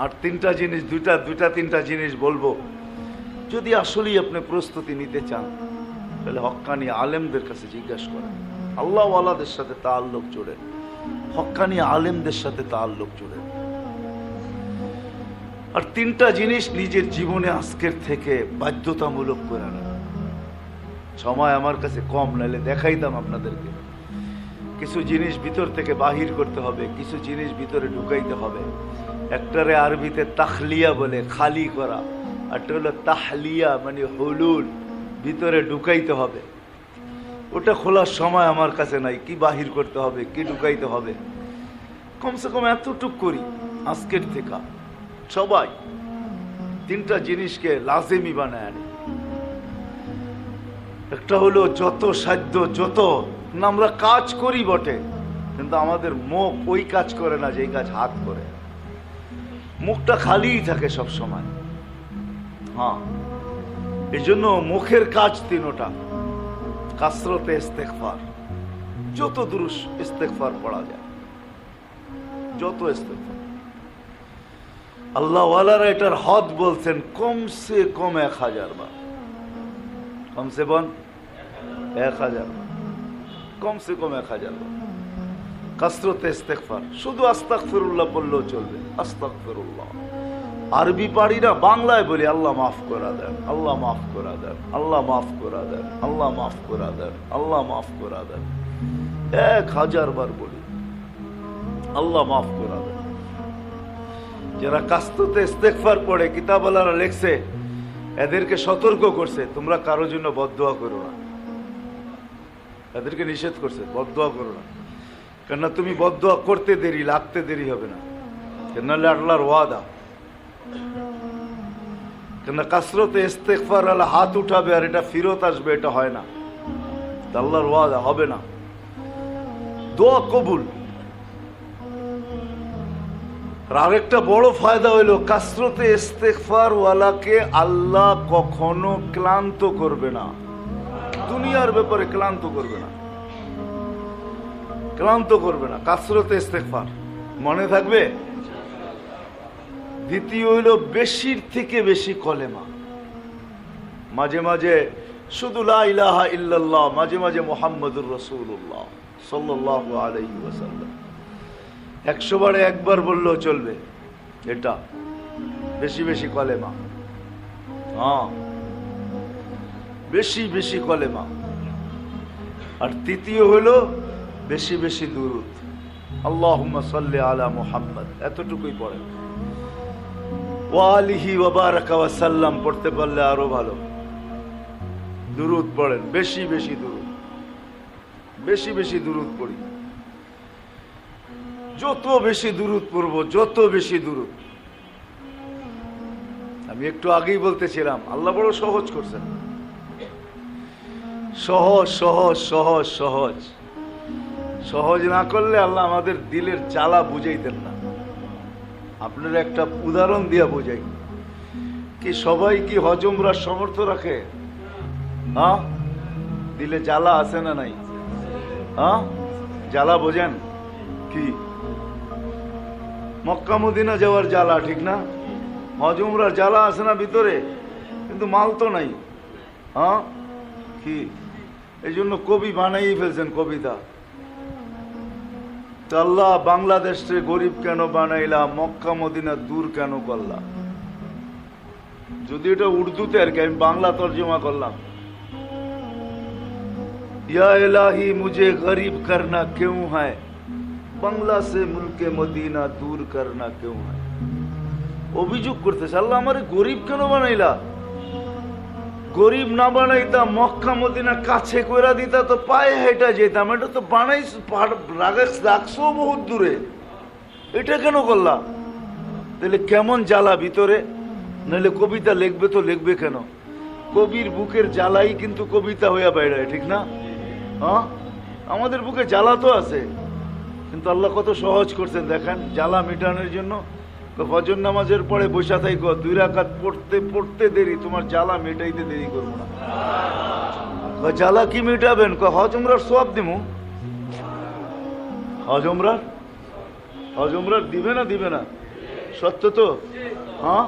আর তিনটা জিনিস, দুইটা তিনটা জিনিস বলবো। যদি আসলেই আপনি প্রস্তুতি নিতে চান তাহলে হক্কানি আলেমদের কাছে জিজ্ঞাসা করেন, আল্লাহওয়ালাদের সাথে তাআল্লুক জোড়েন, হক্কানি আলেমদের সাথে তাআল্লুক জোড়েন। আর তিনটা জিনিস নিজের জীবনে আজকের থেকে বাধ্যতামূলক করে নেন। সময় আমার কাছে কম, নাইলে দেখাইতাম আপনাদেরকে। কিছু জিনিস ভিতর থেকে বাহির করতে হবে, কিছু জিনিস ভিতরে ঢুকাইতে হবে। একটারে আরবিতে তাখলিয়া বলে, খালি করা, আরটা হলো তাহলিয়া মানে হুলুল, ভিতরে ঢুকাইতে হবে। ওটা খোলার সময় আমার কাছে নাই, কি বাহির করতে হবে, কি ঢুকাইতে হবে। কমসে কম এতটুক করি আজকের থেকে সবাই, তিনটা জিনিসকে লাজেমি বানায় আনি। একটা হলো যত সাধ্য, যত আমরা কাজ করি বটে, কিন্তু আমাদের মুখ ওই কাজ করে না যে কাজ হাত করে। মুখটা খালিই থাকে সব সময়। হ্যাঁ, এই জন্য মুখের কাজ তিনটা। কাসরতে ইস্তেগফার, যত দুরূদ ইস্তেগফার পড়া যায়, যত ইস্তেগফার। আল্লাহ ওয়ালারা এটার হদ বলছেন কমসে কম 1000 বার, কমসে কম 1000 বার, কমসে কম 1000 বার কাসরতে ইস্তেগফার। শুধু আস্তাগফিরুল্লাহ বললেও চলবে, আস্তাগফিরুল্লাহ। আরবি পারি না, বাংলায় বলি আল্লাহ মাফ করা দেন, আল্লাহ মাফ করা দেন, আল্লাহ মাফ করা দেন, আল্লাহ মাফ করা দেন, আল্লাহ মাফ করা দেন। 1000 বার বলি আল্লাহ মাফ করা দেন। যারা কাসরতে ইস্তেগফার পড়ে, কিতাবওয়ালারা লেখছে, এদেরকে সতর্ক করছে, তোমরা কারোর জন্য বদদোয়া করো না। এদেরকে নিষেধ করছে, বদদোয়া করো না। কেননা তুমি বদদোয়া করতে দেরি, লাগতে দেরি হবে না, কেননা আল্লাহর ওয়াদা। কেননা কাসরতে ইস্তেগফার আল্লাহ হাত উঠাবে আর এটা ফিরত আসবে, এটা হয় না, আল্লাহর ওয়াদা হবে না। দোয়া কবুল। আরেকটা বড় ফায়দা হইল, কাসরতে ইস্তেগফার ওয়ালাকে আল্লাহ কখনো ক্লান্ত করবে না, দুনিয়ার ব্যাপারে ক্লান্ত করবে না, ক্লান্ত করবে না। কাসরতে ইস্তেগফার মনে থাকবে। দ্বিতীয় হইল বেশির থেকে বেশি কলেমা, মাঝে মাঝে শুধু লা ইলাহা ইল্লাল্লাহ, মাঝে মাঝে মুহাম্মাদুর রাসূলুল্লাহ সাল্লাল্লাহু আলাইহি ওয়াসাল্লাম। 100 বারে একবার বললেও চলবে। এটা বেশি বেশি কলেমা, হ্যাঁ বেশি বেশি কলেমা। আর তৃতীয় হলো বেশি বেশি দুরূদ, আল্লাহুম্মা সাল্লি আলা মুহাম্মদ, এতটুকুই পড়ে। ওয়া আলিহি ওয়া বারাকা ওয়া সাল্লাম পড়তে পারলে আরো ভালো। দুরূদ পড়েন, বেশি বেশি দুরূদ, বেশি বেশি দুরূদ পড়ি। যত বেশি দুরূদ পড়বো, যত বেশি দুরূদ। আমি একটু আগেই বলতেছিলাম আল্লাহ বড় সহজ করছেন, সহজ সহজ সহজ সহজ। সহজ না করলে আল্লাহ আমাদের দিলের জ্বালা বুঝাইতেন না। আপনার একটা উদাহরণ দিয়া বুঝাই, কি সবাই কি হজ উমরার সামর্থ্য রাখে? হ্যাঁ, দিলে জ্বালা আছে না নাই? হ্যাঁ, জ্বালা বোঝেন কি? মক্কা মদিনা যাওয়ার জ্বালা, ঠিক না? হজ উমরার জ্বালা আছে না ভিতরে, কিন্তু মাল তো নাই। হ্যাঁ, কি এই জন্য কবি বানাই ফেলছেন কবিতা, আল্লাহ বাংলাদেশে গরিব কেন বানাইলা, মক্কা মদিনা দূর কেন করলা। যদি এটা উর্দুতে আর কি, আমি বাংলা তর্জমা করলাম, ইয়া ইলাহি মুঝে গরিব করনা क्यों है, বাংলা সে মুলকে মদিনা দূর করনা क्यों है। অভিযোগ করতেছে আল্লাহ আমারে গরিব কেন বানাইলা। গরিব না বানাইতা, মক্কা মদিনা কাছে কইরা দিতা তো পায়ে হেঁটা যেতাম। এটা তো বানাইছ, রাখছো বহুত দূরে, এটা কেন করলা? তাহলে কেমন জ্বালা ভিতরে, নাহলে কবিতা লিখবে তো লিখবে কেন? কবির বুকের জ্বালাই কিন্তু কবিতা হইয়া বাইরে, ঠিক না? হ্যাঁ, আমাদের বুকে জ্বালা তো আছে, কিন্তু আল্লাহ কত সহজ করছেন দেখেন। জ্বালা মিটানোর জন্য ফজর নামাজের পরে বসা থাইকো, 2 রাকাত পড়তে পড়তে দেরি, তোমার জ্বালা মেটাইতে দেরি করবো না। জ্বালা কি মিটাবেন? হজ উমরার সওয়াব দিমু। হজ উমরার দিবে না? দিবে না? সত্য তো? হ্যাঁ